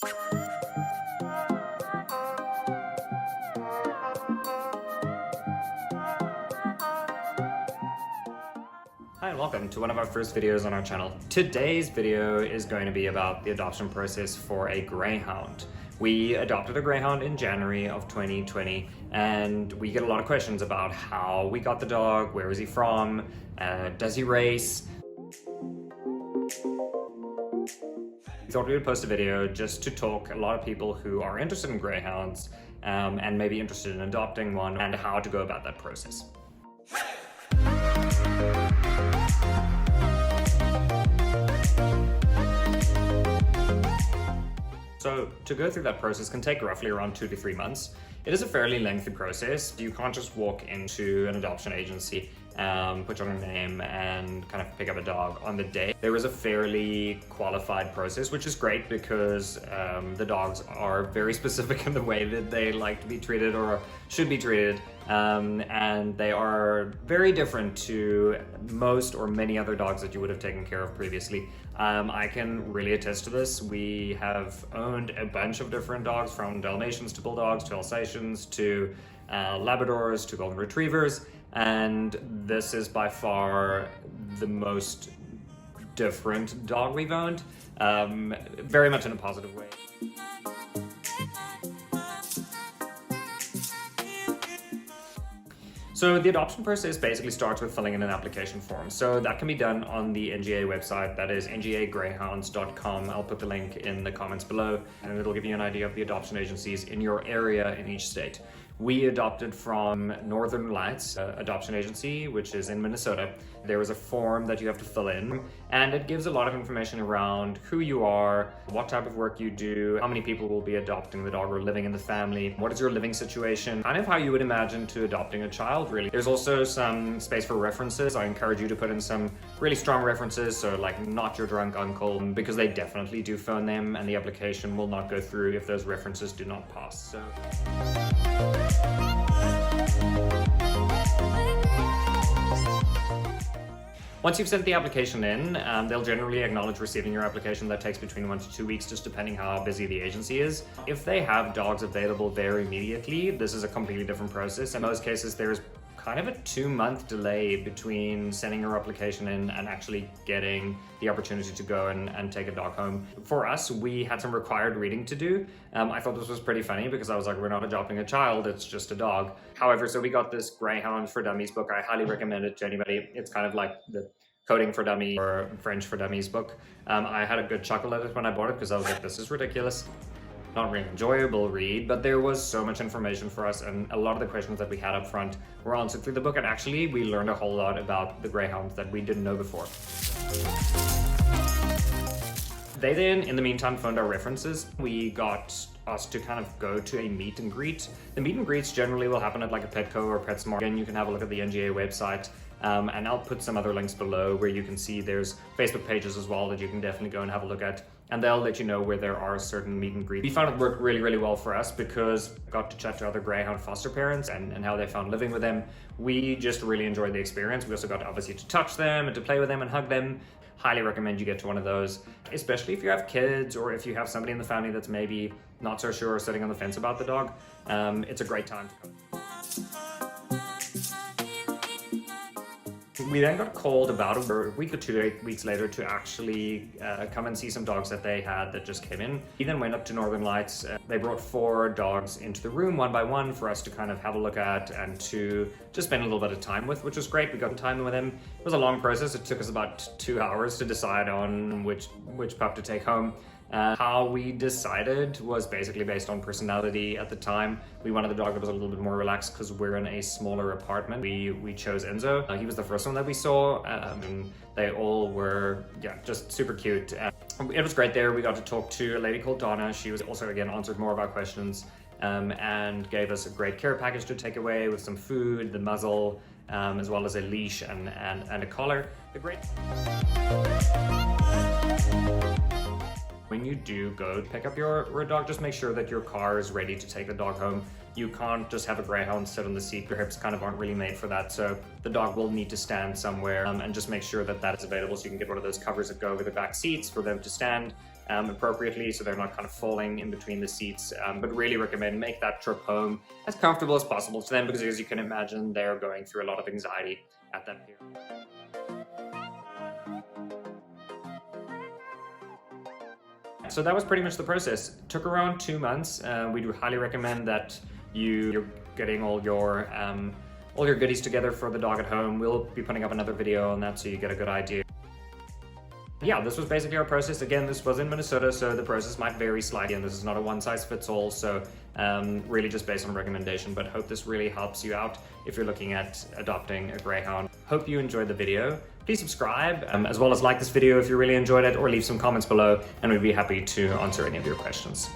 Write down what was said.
Hi and welcome to one of our first videos on our channel. Today's video is going to be about the adoption process for a Greyhound. We adopted a Greyhound in January of 2020 and we get a lot of questions about how we got the dog, where is he from, does he race? We thought we would post a video just to talk a lot of people who are interested in Greyhounds and maybe interested in adopting one and how to go about that process. So to go through that process can take roughly around 2 to 3 months. It is a fairly lengthy process. You can't just walk into an adoption agency, put your name and kind of pick up a dog on the day. There is a fairly qualified process, which is great because the dogs are very specific in the way that they like to be treated or should be treated. And they are very different to most or many other dogs that you would have taken care of previously. I can really attest to this. We have owned a bunch of different dogs, from Dalmatians to Bulldogs to Alsatians to Labradors to Golden Retrievers, and this is by far the most different dog we've owned, very much in a positive way. So the adoption process basically starts with filling in an application form. So that can be done on the NGA website, that is ngagreyhounds.com. I'll put the link in the comments below and it'll give you an idea of the adoption agencies in your area in each state. We adopted from Northern Lights Adoption Agency, which is in Minnesota. There is a form that you have to fill in, and it gives a lot of information around who you are, what type of work you do, how many people will be adopting the dog or living in the family, what is your living situation, kind of how you would imagine to adopting a child, really. There's also some space for references. I encourage you to put in some really strong references, so like not your drunk uncle, because they definitely do phone them and the application will not go through if those references do not pass. So. Once you've sent the application in, they'll generally acknowledge receiving your application. That takes between 1 to 2 weeks, just depending how busy the agency is. If they have dogs available there immediately, this is a completely different process. In most cases, there's kind of a 2-month delay between sending your application in and actually getting the opportunity to go and take a dog home. For us, we had some required reading to do. I thought this was pretty funny because I was like, we're not adopting a child, it's just a dog. However, so we got this Greyhound for Dummies book. I highly recommend it to anybody. It's kind of like the Coding for Dummies or French for Dummies book. I had a good chuckle at it when I bought it because I was like, this is ridiculous. Not really enjoyable read, but there was so much information for us, and a lot of the questions that we had up front were answered through the book, and actually we learned a whole lot about the Greyhounds that we didn't know before. They then, in the meantime, phoned our references. We got us to kind of go to a meet and greet. The meet and greets generally will happen at like a Petco or PetSmart. Again, you can have a look at the NGA website. And I'll put some other links below where you can see there's Facebook pages as well that you can definitely go and have a look at, and they'll let you know where there are certain meet and greets. We found it worked really, really well for us because we got to chat to other Greyhound foster parents and how they found living with them. We just really enjoyed the experience. We also got obviously to touch them and to play with them and hug them. Highly recommend you get to one of those, especially if you have kids or if you have somebody in the family that's maybe not so sure or sitting on the fence about the dog. It's a great time to come. We then got called about a week or 2 weeks later to actually come and see some dogs that they had that just came in. We then went up to Northern Lights. They brought 4 dogs into the room one by one for us to kind of have a look at and to just spend a little bit of time with, which was great. We got time with them. It was a long process. It took us about 2 hours to decide on which pup to take home. How we decided was basically based on personality at the time. We wanted the dog that was a little bit more relaxed because we're in a smaller apartment. We chose Enzo. He was the first one that we saw, and they all were, just super cute. It was great there. We got to talk to a lady called Donna. She was also, again, answered more of our questions and gave us a great care package to take away with some food, the muzzle, as well as a leash and a collar. When you do go pick up your dog, just make sure that your car is ready to take the dog home. You can't just have a Greyhound sit on the seat. Your hips kind of aren't really made for that. So the dog will need to stand somewhere, and just make sure that that is available. So you can get one of those covers that go over the back seats for them to stand appropriately so they're not kind of falling in between the seats, but really recommend make that trip home as comfortable as possible to them, because as you can imagine, they're going through a lot of anxiety at that period. So that was pretty much the process. It took around 2 months. We do highly recommend that you're getting all your goodies together for the dog at home. We'll be putting up another video on that so you get a good idea. Yeah, this was basically our process. Again, this was in Minnesota, so the process might vary slightly, and this is not a one-size-fits-all, so really just based on recommendation, but hope this really helps you out if you're looking at adopting a Greyhound. Hope you enjoyed the video. Please subscribe, as well as like this video if you really enjoyed it, or leave some comments below, and we'd be happy to answer any of your questions.